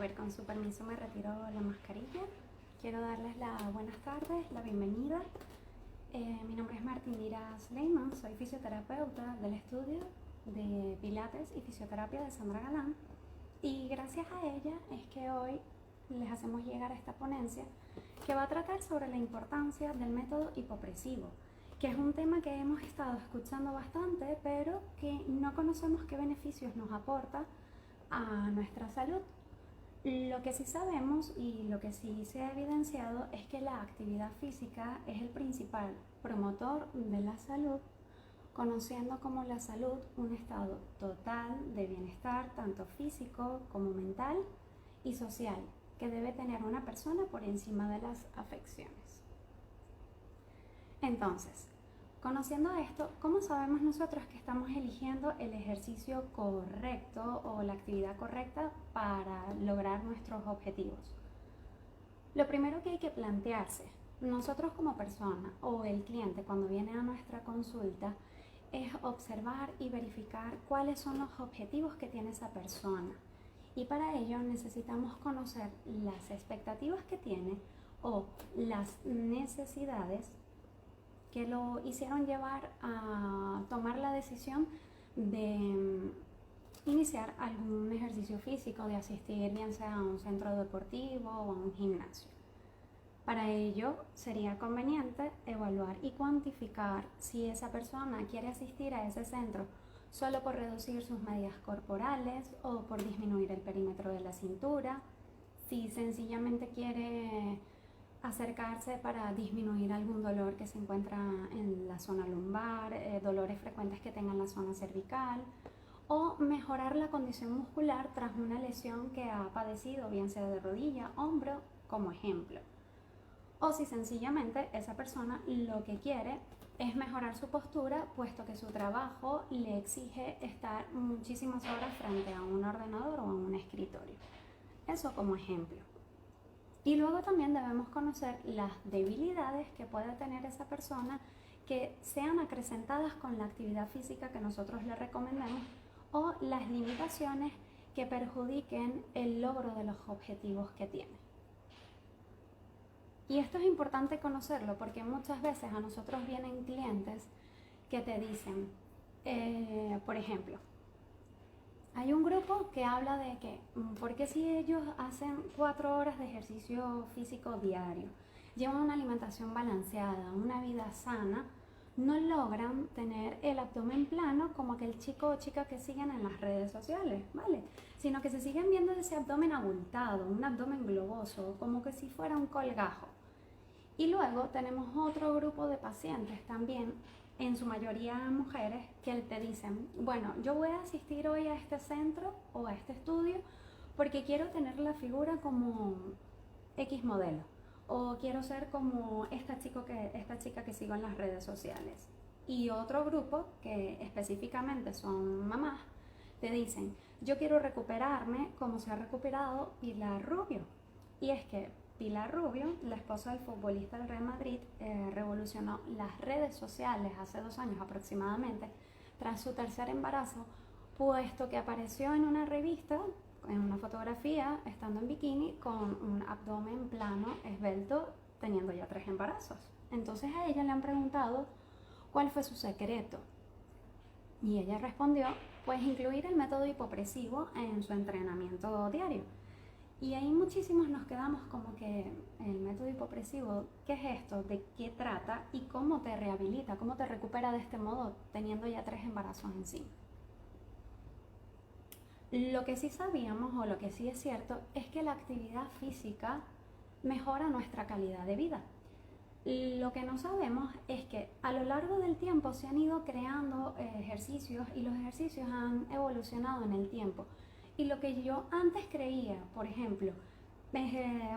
ver, con su permiso me retiro la mascarilla. Quiero darles las buenas tardes, la bienvenida. Mi nombre es Martindira Sleiman, soy fisioterapeuta del estudio de Pilates y Fisioterapia de Sandra Galán. Y gracias a ella es que hoy les hacemos llegar a esta ponencia que va a tratar sobre la importancia del método hipopresivo, que es un tema que hemos estado escuchando bastante, pero que no conocemos qué beneficios nos aporta a nuestra salud. Lo que sí sabemos y lo que sí se ha evidenciado es que la actividad física es el principal promotor de la salud, conociendo como la salud un estado total de bienestar, tanto físico como mental y social, que debe tener una persona por encima de las afecciones. Entonces, conociendo esto, ¿cómo sabemos nosotros que estamos eligiendo el ejercicio correcto o la actividad correcta para lograr nuestros objetivos? Lo primero que hay que plantearse, nosotros como persona o el cliente cuando viene a nuestra consulta, es observar y verificar cuáles son los objetivos que tiene esa persona. Y para ello necesitamos conocer las expectativas que tiene o las necesidades que lo hicieron llevar a tomar la decisión de iniciar algún ejercicio físico, de asistir bien sea a un centro deportivo o a un gimnasio. Para ello sería conveniente evaluar y cuantificar si esa persona quiere asistir a ese centro solo por reducir sus medidas corporales o por disminuir el perímetro de la cintura, si sencillamente quiere acercarse para disminuir algún dolor que se encuentra en la zona lumbar, dolores frecuentes que tenga en la zona cervical, o mejorar la condición muscular tras una lesión que ha padecido, bien sea de rodilla, hombro, como ejemplo. O si sencillamente esa persona lo que quiere es mejorar su postura, puesto que su trabajo le exige estar muchísimas horas frente a un ordenador o a un escritorio. Eso como ejemplo. Y luego también debemos conocer las debilidades que puede tener esa persona que sean acrecentadas con la actividad física que nosotros le recomendemos o las limitaciones que perjudiquen el logro de los objetivos que tiene. Y esto es importante conocerlo porque muchas veces a nosotros vienen clientes que te dicen, por ejemplo, hay un grupo que habla de que, ¿por qué si ellos hacen 4 horas de ejercicio físico diario, llevan una alimentación balanceada, una vida sana, no logran tener el abdomen plano como aquel chico o chica que siguen en las redes sociales, ¿vale? Sino que se siguen viendo ese abdomen abultado, un abdomen globoso, como que si fuera un colgajo. Y luego tenemos otro grupo de pacientes también, en su mayoría mujeres, que te dicen, bueno, yo voy a asistir hoy a este centro o a este estudio porque quiero tener la figura como X modelo o quiero ser como esta chica que sigo en las redes sociales. Y otro grupo, que específicamente son mamás, te dicen, yo quiero recuperarme como se ha recuperado Pilar Rubio. Y es que Pilar Rubio, la esposa del futbolista del Real Madrid, revolucionó las redes sociales hace 2 años aproximadamente, tras su tercer embarazo, puesto que apareció en una revista, en una fotografía, estando en bikini, con un abdomen plano, esbelto, teniendo ya 3 embarazos. Entonces a ella le han preguntado cuál fue su secreto. Y ella respondió, pues incluir el método hipopresivo en su entrenamiento diario. Y ahí muchísimos nos quedamos como que el método hipopresivo, ¿qué es esto? ¿De qué trata? ¿Y cómo te rehabilita? ¿Cómo te recupera de este modo teniendo ya 3 embarazos encima? Lo que sí sabíamos o lo que sí es cierto es que la actividad física mejora nuestra calidad de vida. Lo que no sabemos es que a lo largo del tiempo se han ido creando ejercicios y los ejercicios han evolucionado en el tiempo. Y lo que yo antes creía, por ejemplo,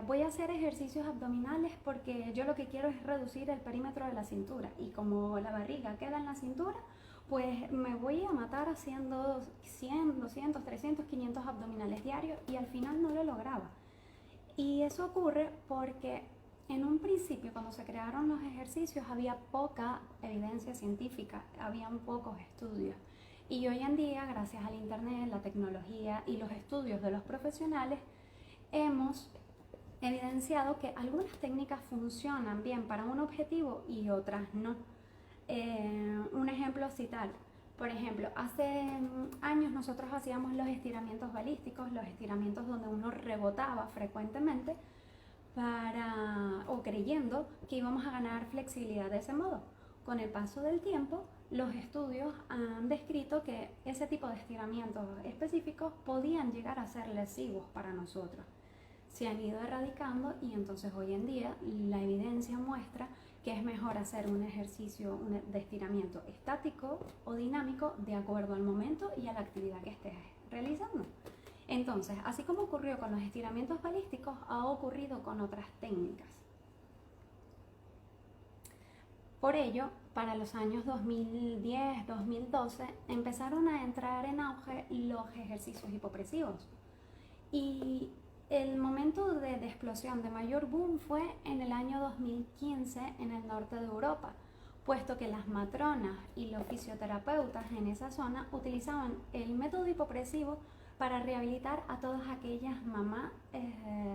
voy a hacer ejercicios abdominales porque yo lo que quiero es reducir el perímetro de la cintura y como la barriga queda en la cintura, pues me voy a matar haciendo 100, 200, 300, 500 abdominales diarios y al final no lo lograba. Y eso ocurre porque en un principio, cuando se crearon los ejercicios, había poca evidencia científica, habían pocos estudios. Y hoy en día, gracias al internet, la tecnología y los estudios de los profesionales, hemos evidenciado que algunas técnicas funcionan bien para un objetivo y otras no. Un ejemplo citar, por ejemplo, hace años nosotros hacíamos los estiramientos balísticos, los estiramientos donde uno rebotaba frecuentemente o creyendo que íbamos a ganar flexibilidad de ese modo. Con el paso del tiempo, los estudios han descrito que ese tipo de estiramientos específicos podían llegar a ser lesivos para nosotros. Se han ido erradicando y entonces hoy en día la evidencia muestra que es mejor hacer un ejercicio de estiramiento estático o dinámico de acuerdo al momento y a la actividad que estés realizando. Entonces, así como ocurrió con los estiramientos balísticos, ha ocurrido con otras técnicas. Por ello, para los años 2010-2012 empezaron a entrar en auge los ejercicios hipopresivos. Y el momento de explosión de mayor boom fue en el año 2015 en el norte de Europa, puesto que las matronas y los fisioterapeutas en esa zona utilizaban el método hipopresivo para rehabilitar a todas aquellas mamás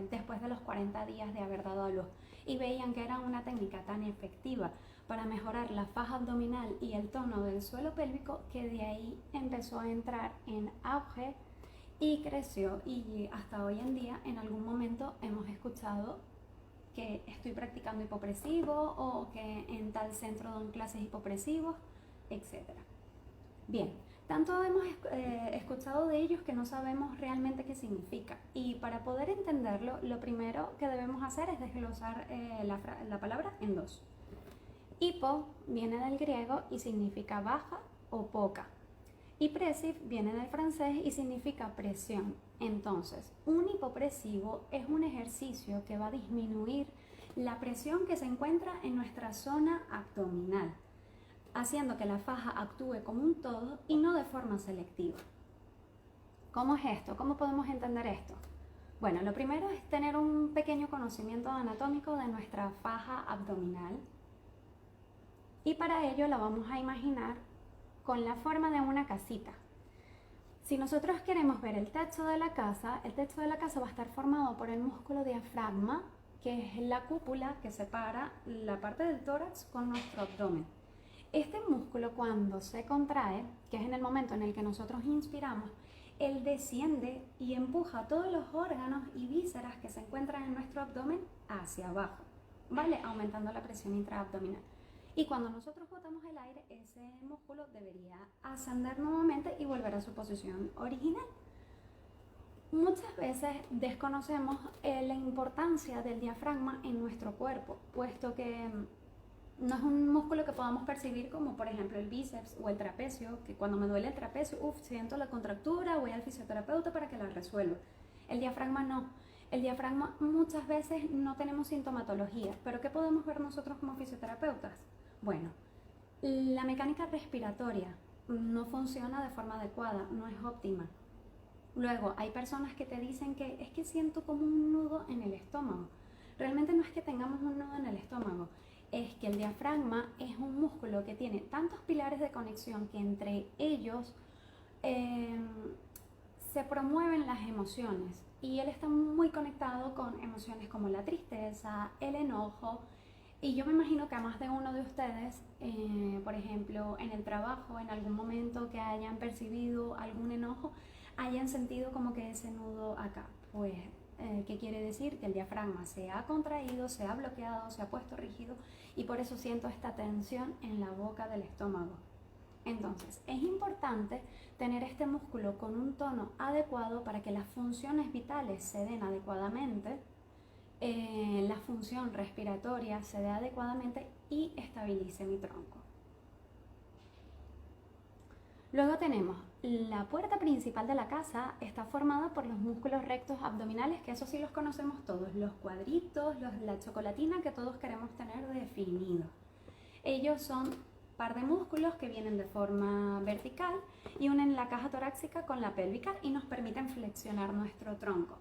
después de los 40 días de haber dado a luz, y veían que era una técnica tan efectiva para mejorar la faja abdominal y el tono del suelo pélvico que de ahí empezó a entrar en auge y creció, y hasta hoy en día en algún momento hemos escuchado que estoy practicando hipopresivo o que en tal centro dan clases hipopresivos, etc. Bien, tanto hemos escuchado de ellos que no sabemos realmente qué significa, y para poder entenderlo lo primero que debemos hacer es desglosar la palabra en dos. Hipo viene del griego y significa baja o poca. Y presiv viene del francés y significa presión. Entonces, un hipopresivo es un ejercicio que va a disminuir la presión que se encuentra en nuestra zona abdominal, haciendo que la faja actúe como un todo y no de forma selectiva. ¿Cómo es esto? ¿Cómo podemos entender esto? Bueno, lo primero es tener un pequeño conocimiento anatómico de nuestra faja abdominal, y para ello la vamos a imaginar con la forma de una casita. Si nosotros queremos ver el techo de la casa va a estar formado por el músculo diafragma, que es la cúpula que separa la parte del tórax con nuestro abdomen. Este músculo, cuando se contrae, que es en el momento en el que nosotros inspiramos, él desciende y empuja todos los órganos y vísceras que se encuentran en nuestro abdomen hacia abajo, ¿vale? Aumentando la presión intraabdominal. Y cuando nosotros botamos el aire, ese músculo debería ascender nuevamente y volver a su posición original. Muchas veces desconocemos la importancia del diafragma en nuestro cuerpo, puesto que no es un músculo que podamos percibir como por ejemplo el bíceps o el trapecio, que cuando me duele el trapecio, siento la contractura, voy al fisioterapeuta para que la resuelva. El diafragma no. El diafragma muchas veces no tenemos sintomatología, pero ¿qué podemos ver nosotros como fisioterapeutas? Bueno, la mecánica respiratoria no funciona de forma adecuada, no es óptima. Luego, hay personas que te dicen que es que siento como un nudo en el estómago. Realmente no es que tengamos un nudo en el estómago, es que el diafragma es un músculo que tiene tantos pilares de conexión que entre ellos se promueven las emociones, y él está muy conectado con emociones como la tristeza, el enojo. Y yo me imagino que a más de uno de ustedes, por ejemplo, en el trabajo, en algún momento que hayan percibido algún enojo, hayan sentido como que ese nudo acá. Pues, ¿qué quiere decir? Que el diafragma se ha contraído, se ha bloqueado, se ha puesto rígido, y por eso siento esta tensión en la boca del estómago. Entonces, es importante tener este músculo con un tono adecuado para que las funciones vitales se den adecuadamente, la función respiratoria se dé adecuadamente y estabilice mi tronco. Luego tenemos la puerta principal de la casa, está formada por los músculos rectos abdominales, que eso sí los conocemos todos, los cuadritos, la chocolatina que todos queremos tener definido. Ellos son par de músculos que vienen de forma vertical y unen la caja torácica con la pélvica y nos permiten flexionar nuestro tronco.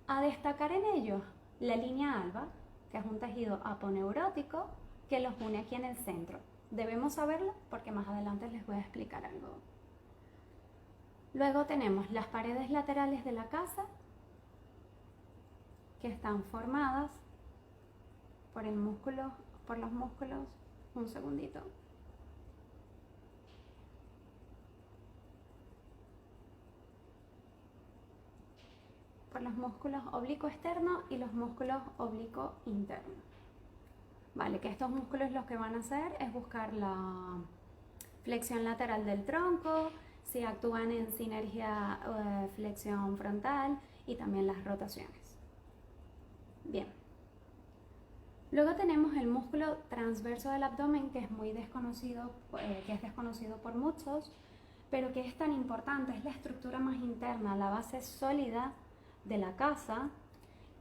A destacar en ellos la línea alba, que es un tejido aponeurótico que los une aquí en el centro. Debemos saberlo porque más adelante les voy a explicar algo. Luego tenemos las paredes laterales de la casa, que están formadas por el músculo, por los músculos, un segundito. Por los músculos oblicuo externo y los músculos oblicuo interno. Vale, que estos músculos lo que van a hacer es buscar la flexión lateral del tronco, si actúan en sinergia flexión frontal y también las rotaciones. Bien. Luego tenemos el músculo transverso del abdomen, que es muy desconocido, por muchos, pero que es tan importante, es la estructura más interna, la base sólida de la casa,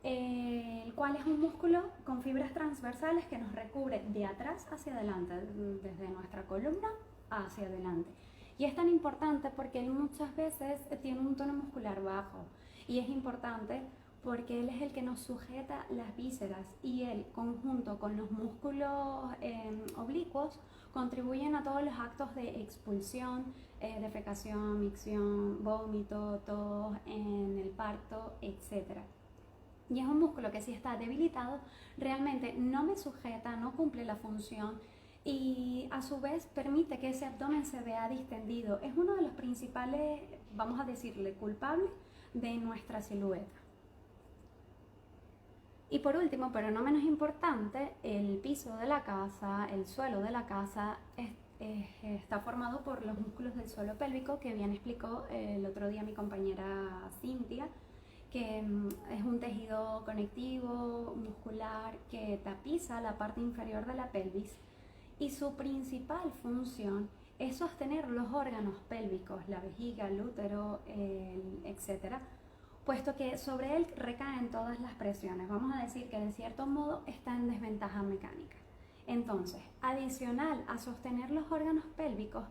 el cual es un músculo con fibras transversales que nos recubre de atrás hacia adelante, desde nuestra columna hacia adelante. Y es tan importante porque él muchas veces tiene un tono muscular bajo, y es importante porque él es el que nos sujeta las vísceras, y él, conjunto con los músculos oblicuos, contribuyen a todos los actos de expulsión, defecación, micción, vómito, tos, en el parto, etc. Y es un músculo que si está debilitado, realmente no me sujeta, no cumple la función, y a su vez permite que ese abdomen se vea distendido. Es uno de los principales, vamos a decirle, culpables de nuestra silueta. Y por último, pero no menos importante, el piso de la casa, el suelo de la casa está formado por los músculos del suelo pélvico, que bien explicó el otro día mi compañera Cintia, que es un tejido conectivo, muscular, que tapiza la parte inferior de la pelvis, y su principal función es sostener los órganos pélvicos, la vejiga, el útero, etc., puesto que sobre él recaen todas las presiones. Vamos a decir que de cierto modo está en desventaja mecánica. Entonces, adicional a sostener los órganos pélvicos,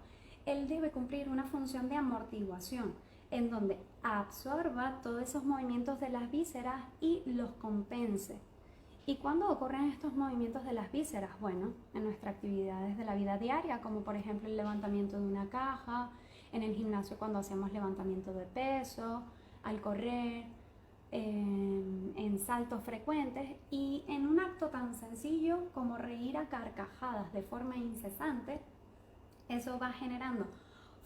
él debe cumplir una función de amortiguación, en donde absorba todos esos movimientos de las vísceras y los compense. ¿Y cuándo ocurren estos movimientos de las vísceras? Bueno, en nuestras actividades de la vida diaria, como por ejemplo el levantamiento de una caja, en el gimnasio cuando hacemos levantamiento de peso, al correr, en saltos frecuentes, y en un acto tan sencillo como reír a carcajadas de forma incesante. Eso va generando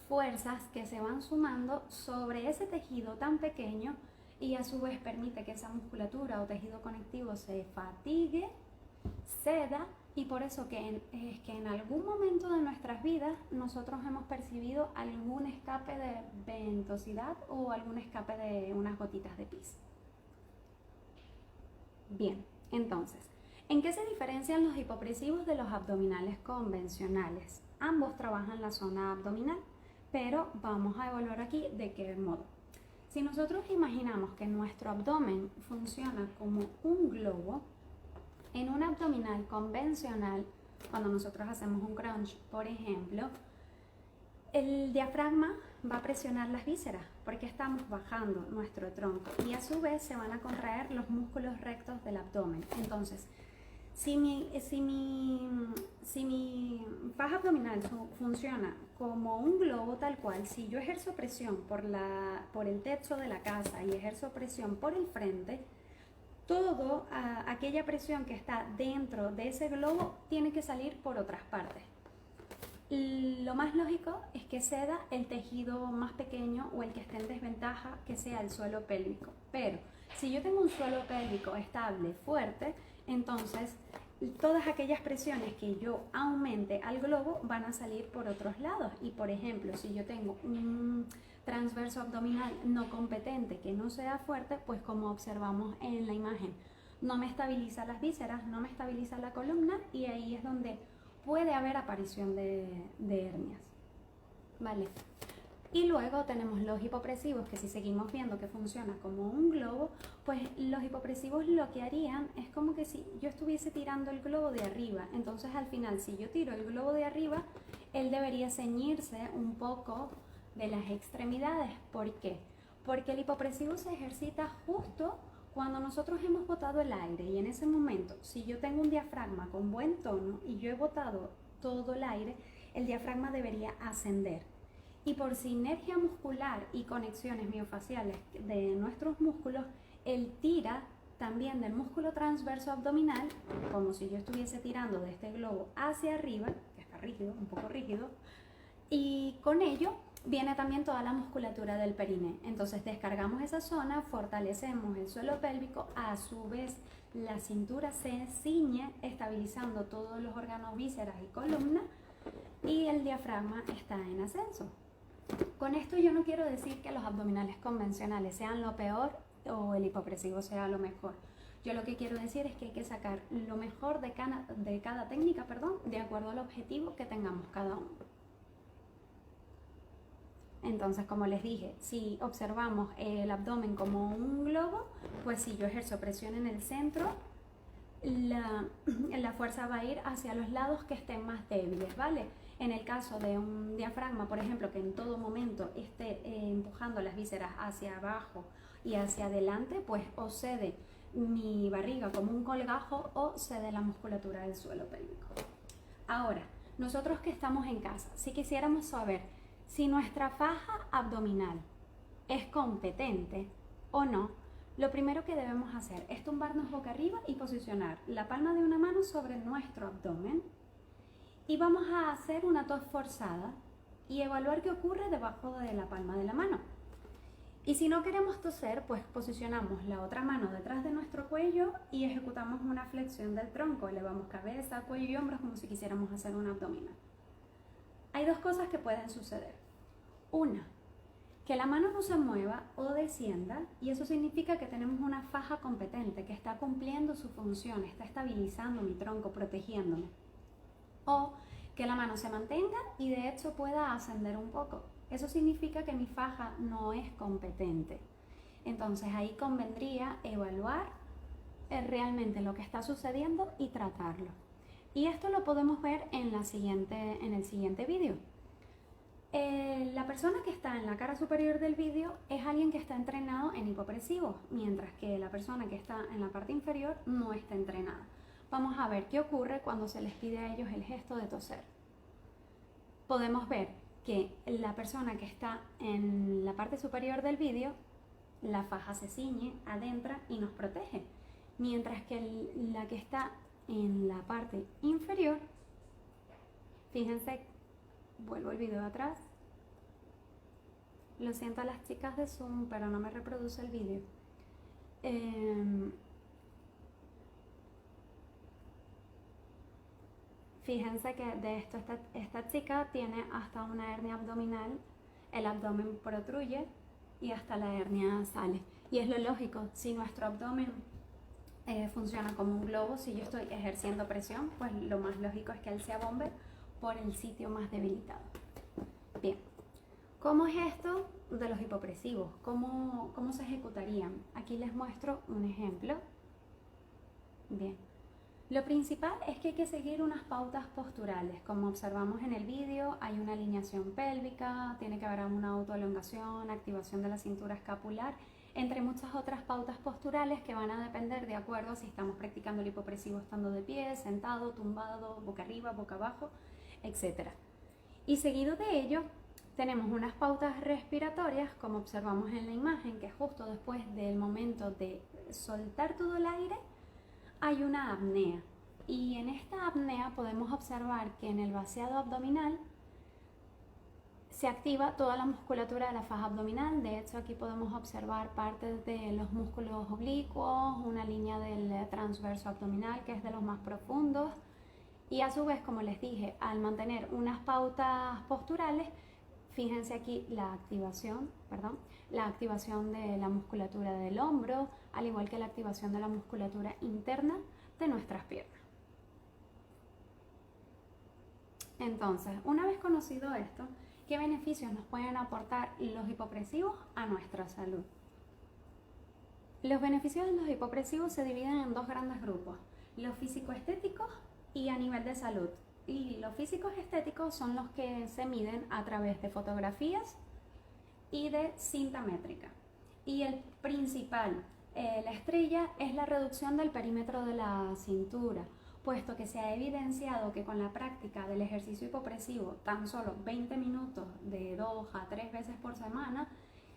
fuerzas que se van sumando sobre ese tejido tan pequeño, y a su vez permite que esa musculatura o tejido conectivo se fatigue, ceda, y por eso es que en algún momento de nuestras vidas nosotros hemos percibido algún escape de ventosidad o algún escape de unas gotitas de pis. Bien, entonces, ¿en qué se diferencian los hipopresivos de los abdominales convencionales? Ambos trabajan la zona abdominal, pero vamos a evaluar aquí de qué modo. Si nosotros imaginamos que nuestro abdomen funciona como un globo, en un abdominal convencional, cuando nosotros hacemos un crunch, por ejemplo, el diafragma va a presionar las vísceras porque estamos bajando nuestro tronco, y a su vez se van a contraer los músculos rectos del abdomen. Entonces, si mi faja abdominal funciona como un globo tal cual, si yo ejerzo presión por el techo de la casa y ejerzo presión por el frente, toda aquella presión que está dentro de ese globo tiene que salir por otras partes. Lo más lógico es que ceda el tejido más pequeño o el que esté en desventaja, que sea el suelo pélvico. Pero si yo tengo un suelo pélvico estable, fuerte, entonces todas aquellas presiones que yo aumente al globo van a salir por otros lados. Y por ejemplo, si yo tengo un transverso abdominal no competente, que no sea fuerte, pues como observamos en la imagen, no me estabiliza las vísceras, no me estabiliza la columna, y ahí es donde puede haber aparición de hernias. ¿Vale? Y luego tenemos los hipopresivos, que si seguimos viendo que funciona como un globo, pues los hipopresivos lo que harían es como que si yo estuviese tirando el globo de arriba. Entonces al final, si yo tiro el globo de arriba, él debería ceñirse un poco de las extremidades. ¿Por qué? Porque el hipopresivo se ejercita justo cuando nosotros hemos botado el aire, y en ese momento, si yo tengo un diafragma con buen tono y yo he botado todo el aire, el diafragma debería ascender. Y por sinergia muscular y conexiones miofaciales de nuestros músculos, él tira también del músculo transverso abdominal, como si yo estuviese tirando de este globo hacia arriba, que está rígido, un poco rígido, y con ello viene también toda la musculatura del perine. Entonces descargamos esa zona, fortalecemos el suelo pélvico, a su vez la cintura se ciñe, estabilizando todos los órganos, vísceras y columna, y el diafragma está en ascenso. Con esto yo no quiero decir que los abdominales convencionales sean lo peor o el hipopresivo sea lo mejor. Yo lo que quiero decir es que hay que sacar lo mejor de cada técnica, de acuerdo al objetivo que tengamos cada uno. Entonces, como les dije, si observamos el abdomen como un globo, pues si yo ejerzo presión en el centro, la fuerza va a ir hacia los lados que estén más débiles, ¿vale? En el caso de un diafragma, por ejemplo, que en todo momento esté empujando las vísceras hacia abajo y hacia adelante, pues o cede mi barriga como un colgajo o cede la musculatura del suelo pélvico. Ahora, nosotros que estamos en casa, si quisiéramos saber si nuestra faja abdominal es competente o no, lo primero que debemos hacer es tumbarnos boca arriba y posicionar la palma de una mano sobre nuestro abdomen. Y vamos a hacer una tos forzada y evaluar qué ocurre debajo de la palma de la mano. Y si no queremos toser, pues posicionamos la otra mano detrás de nuestro cuello y ejecutamos una flexión del tronco. Elevamos cabeza, cuello y hombros como si quisiéramos hacer un abdominal. Hay dos cosas que pueden suceder. Una, que la mano no se mueva o descienda, y eso significa que tenemos una faja competente que está cumpliendo su función, está estabilizando mi tronco, protegiéndome. O que la mano se mantenga y de hecho pueda ascender un poco. Eso significa que mi faja no es competente. Entonces ahí convendría evaluar realmente lo que está sucediendo y tratarlo. Y esto lo podemos ver en el siguiente vídeo. La persona que está en la cara superior del vídeo es alguien que está entrenado en hipopresivo, mientras que la persona que está en la parte inferior no está entrenada. Vamos a ver qué ocurre cuando se les pide a ellos el gesto de toser. Podemos ver que la persona que está en la parte superior del vídeo, la faja se ciñe, adentra y nos protege, mientras que la que está en la parte inferior, fíjense, vuelvo el video atrás, lo siento a las chicas de Zoom, pero no me reproduce el vídeo. Fíjense que de esto esta chica tiene hasta una hernia abdominal, el abdomen protruye y hasta la hernia sale. Y es lo lógico, si nuestro abdomen funciona como un globo, si yo estoy ejerciendo presión, pues lo más lógico es que él se abombe por el sitio más debilitado. Bien, ¿cómo es esto de los hipopresivos? ¿Cómo se ejecutarían? Aquí les muestro un ejemplo. Bien. Lo principal es que hay que seguir unas pautas posturales. Como observamos en el vídeo, hay una alineación pélvica, tiene que haber una autoelongación, activación de la cintura escapular, entre muchas otras pautas posturales que van a depender de acuerdo a si estamos practicando el hipopresivo estando de pie, sentado, tumbado, boca arriba, boca abajo, etc. Y seguido de ello, tenemos unas pautas respiratorias, como observamos en la imagen, que justo después del momento de soltar todo el aire, hay una apnea, y en esta apnea podemos observar que en el vaciado abdominal se activa toda la musculatura de la faja abdominal. De hecho, aquí podemos observar partes de los músculos oblicuos, una línea del transverso abdominal que es de los más profundos, y a su vez, como les dije, al mantener unas pautas posturales, fíjense aquí la activación de la musculatura del hombro, al igual que la activación de la musculatura interna de nuestras piernas. Entonces, una vez conocido esto, ¿qué beneficios nos pueden aportar los hipopresivos a nuestra salud? Los beneficios de los hipopresivos se dividen en dos grandes grupos, los físico-estéticos y a nivel de salud. Y los físicos estéticos son los que se miden a través de fotografías y de cinta métrica. Y el principal, la estrella, es la reducción del perímetro de la cintura, puesto que se ha evidenciado que con la práctica del ejercicio hipopresivo, tan solo 20 minutos de 2 a 3 veces por semana,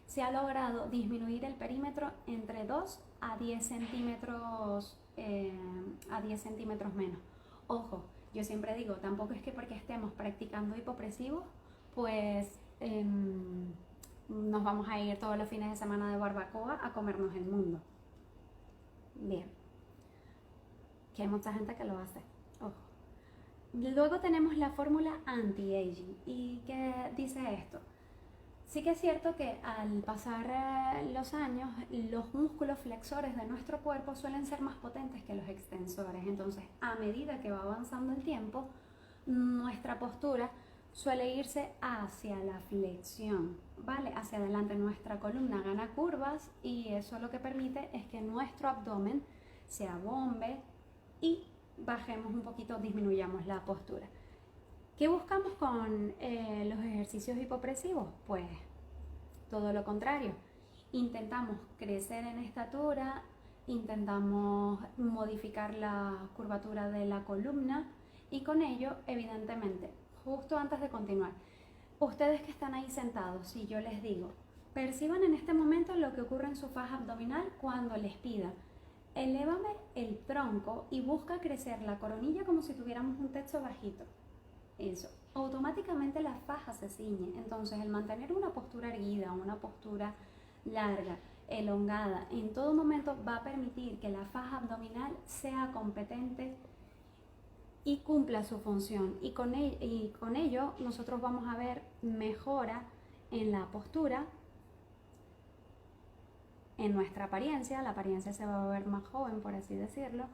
se ha logrado disminuir el perímetro entre 2 a 10 centímetros, a 10 centímetros menos. Ojo, yo siempre digo, tampoco es que porque estemos practicando hipopresivos, pues nos vamos a ir todos los fines de semana de barbacoa a comernos el mundo. Bien, que hay mucha gente que lo hace, ojo. Luego tenemos la fórmula anti-aging. ¿Y qué dice esto? Sí que es cierto que al pasar los años, los músculos flexores de nuestro cuerpo suelen ser más potentes que los extensores. Entonces, a medida que va avanzando el tiempo, nuestra postura suele irse hacia la flexión, ¿vale? Hacia adelante. Nuestra columna gana curvas y eso lo que permite es que nuestro abdomen se abombe y bajemos un poquito, disminuyamos la postura. ¿Qué buscamos con los ejercicios hipopresivos? Pues todo lo contrario. Intentamos crecer en estatura, intentamos modificar la curvatura de la columna y con ello, evidentemente, justo antes de continuar, ustedes que están ahí sentados, si yo les digo, perciban en este momento lo que ocurre en su faja abdominal cuando les pida. Elévame el tronco y busca crecer la coronilla como si tuviéramos un techo bajito. Eso, automáticamente la faja se ciñe. Entonces, el mantener una postura erguida, una postura larga, elongada, en todo momento va a permitir que la faja abdominal sea competente y cumpla su función. Y con ello nosotros vamos a ver mejora en la postura, en nuestra apariencia. La apariencia se va a ver más joven, por así decirlo.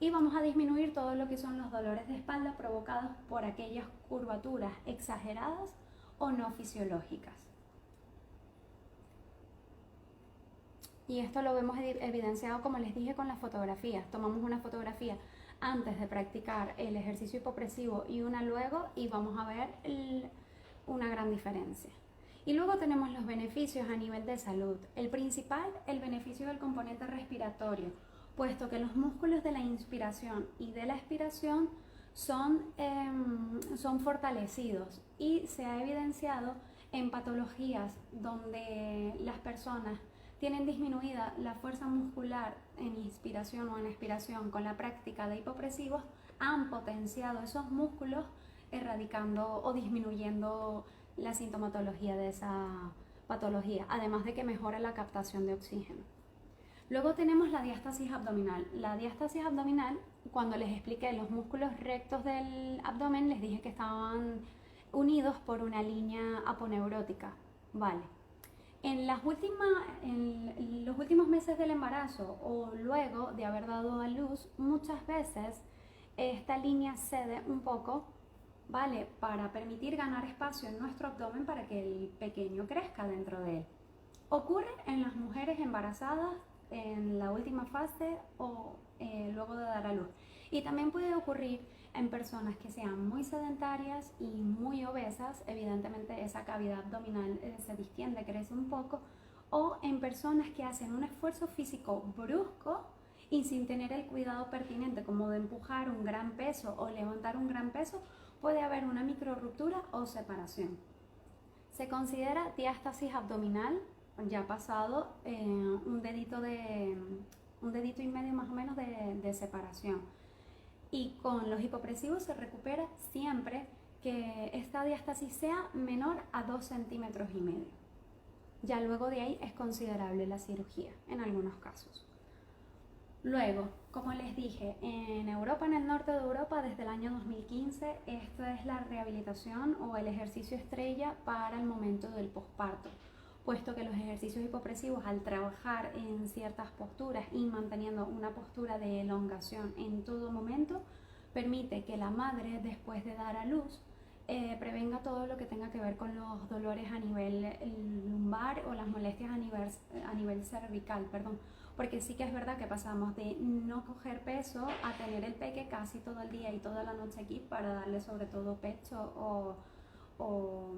Y vamos a disminuir todo lo que son los dolores de espalda provocados por aquellas curvaturas exageradas o no fisiológicas. Y esto lo vemos evidenciado, como les dije, con las fotografías. Tomamos una fotografía antes de practicar el ejercicio hipopresivo y una luego y vamos a ver una gran diferencia. Y luego tenemos los beneficios a nivel de salud. El principal, el beneficio del componente respiratorio, puesto que los músculos de la inspiración y de la expiración son fortalecidos y se ha evidenciado en patologías donde las personas tienen disminuida la fuerza muscular en inspiración o en expiración con la práctica de hipopresivos, han potenciado esos músculos erradicando o disminuyendo la sintomatología de esa patología, además de que mejora la captación de oxígeno. Luego tenemos la diástasis abdominal. La diástasis abdominal, cuando les expliqué los músculos rectos del abdomen, les dije que estaban unidos por una línea aponeurótica. Vale. En los últimos meses del embarazo o luego de haber dado a luz, muchas veces esta línea cede un poco, ¿vale? Para permitir ganar espacio en nuestro abdomen para que el pequeño crezca dentro de él. Ocurre en las mujeres embarazadas en la última fase o luego de dar a luz. Y también puede ocurrir en personas que sean muy sedentarias y muy obesas, evidentemente esa cavidad abdominal se distiende, crece un poco, o en personas que hacen un esfuerzo físico brusco y sin tener el cuidado pertinente como de empujar un gran peso o levantar un gran peso, puede haber una microruptura o separación. Se considera diástasis abdominal ya pasado un dedito y medio más o menos de separación. Y con los hipopresivos se recupera siempre que esta diástasis sea menor a 2,5 centímetros. Ya luego de ahí es considerable la cirugía en algunos casos. Luego, como les dije, en Europa, en el norte de Europa, desde el año 2015, esta es la rehabilitación o el ejercicio estrella para el momento del posparto, puesto que los ejercicios hipopresivos, al trabajar en ciertas posturas y manteniendo una postura de elongación en todo momento, permite que la madre, después de dar a luz, prevenga todo lo que tenga que ver con los dolores a nivel lumbar o las molestias a nivel cervical, perdón. Porque sí que es verdad que pasamos de no coger peso a tener el peque casi todo el día y toda la noche aquí para darle sobre todo pecho o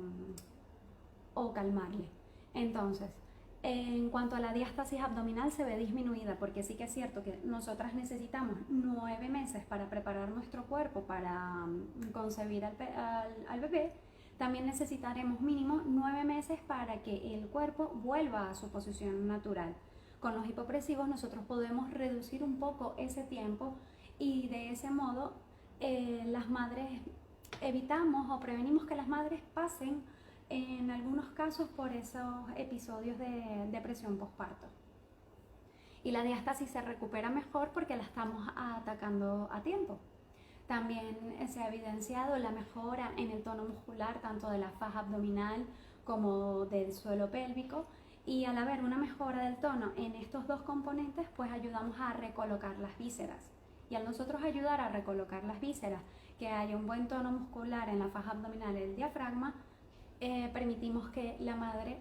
calmarle. Entonces, en cuanto a la diástasis abdominal se ve disminuida, porque sí que es cierto que nosotras necesitamos 9 meses para preparar nuestro cuerpo para concebir al bebé, También necesitaremos mínimo 9 meses para que el cuerpo vuelva a su posición natural. Con los hipopresivos nosotros podemos reducir un poco ese tiempo y de ese modo las madres evitamos o prevenimos que las madres pasen en algunos casos por esos episodios de depresión postparto. Y la diástasis se recupera mejor porque la estamos atacando a tiempo. También se ha evidenciado la mejora en el tono muscular tanto de la faja abdominal como del suelo pélvico, y al haber una mejora del tono en estos dos componentes, pues ayudamos a recolocar las vísceras. Y al nosotros ayudar a recolocar las vísceras, que haya un buen tono muscular en la faja abdominal y el diafragma, permitimos que la madre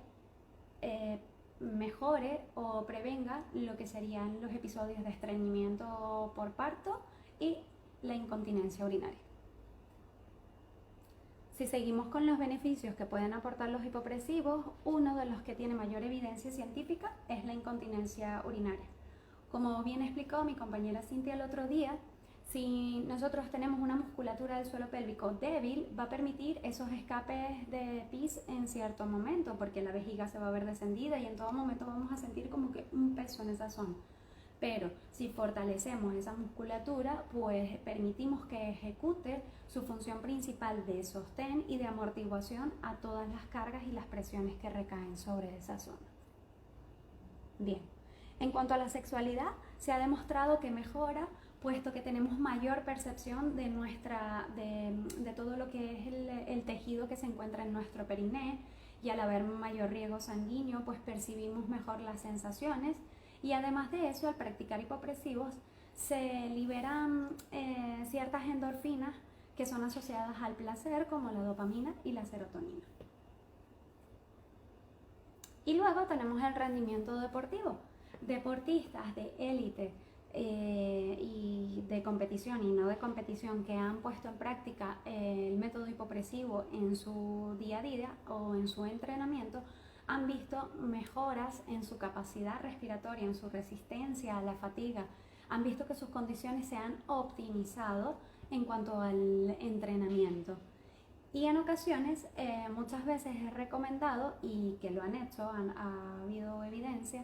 mejore o prevenga lo que serían los episodios de estreñimiento por parto y la incontinencia urinaria. Si seguimos con los beneficios que pueden aportar los hipopresivos, uno de los que tiene mayor evidencia científica es la incontinencia urinaria. Como bien explicó mi compañera Cintia el otro día, si nosotros tenemos una musculatura del suelo pélvico débil, va a permitir esos escapes de pis en cierto momento, porque la vejiga se va a ver descendida y en todo momento vamos a sentir como que un peso en esa zona. Pero si fortalecemos esa musculatura, pues permitimos que ejecute su función principal de sostén y de amortiguación a todas las cargas y las presiones que recaen sobre esa zona. Bien, en cuanto a la sexualidad, se ha demostrado que mejora, puesto que tenemos mayor percepción de todo lo que es el tejido que se encuentra en nuestro periné, y al haber mayor riego sanguíneo, pues percibimos mejor las sensaciones. Y además de eso, al practicar hipopresivos, se liberan ciertas endorfinas que son asociadas al placer, como la dopamina y la serotonina. Y luego tenemos el rendimiento deportivo. Deportistas de élite y de competición y no de competición que han puesto en práctica el método hipopresivo en su día a día o en su entrenamiento, han visto mejoras en su capacidad respiratoria, en su resistencia a la fatiga. Han visto que sus condiciones se han optimizado en cuanto al entrenamiento. Y en ocasiones, muchas veces es recomendado, y que lo han hecho, ha habido evidencia,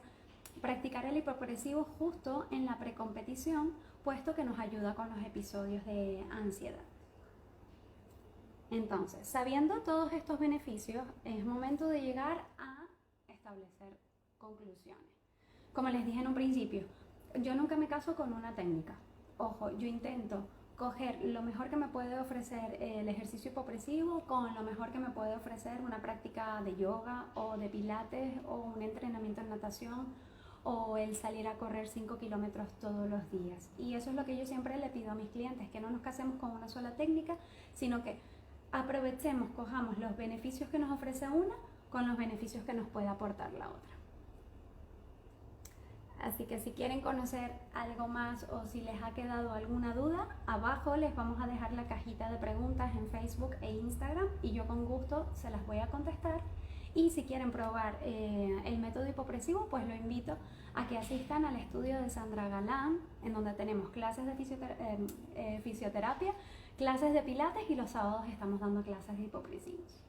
practicar el hipopresivo justo en la precompetición, puesto que nos ayuda con los episodios de ansiedad. Entonces, sabiendo todos estos beneficios, es momento de llegar a establecer conclusiones. Como les dije en un principio, yo nunca me caso con una técnica. Ojo, yo intento coger lo mejor que me puede ofrecer el ejercicio hipopresivo con lo mejor que me puede ofrecer una práctica de yoga o de pilates o un entrenamiento en natación o el salir a correr 5 kilómetros todos los días. Y eso es lo que yo siempre le pido a mis clientes, que no nos casemos con una sola técnica, sino que aprovechemos, cojamos los beneficios que nos ofrece una con los beneficios que nos puede aportar la otra. Así que si quieren conocer algo más o si les ha quedado alguna duda, abajo les vamos a dejar la cajita de preguntas en Facebook e Instagram y yo con gusto se las voy a contestar. Y si quieren probar el método hipopresivo, pues lo invito a que asistan al estudio de Sandra Galán, en donde tenemos clases de fisioterapia, clases de pilates y los sábados estamos dando clases de hipopresivos.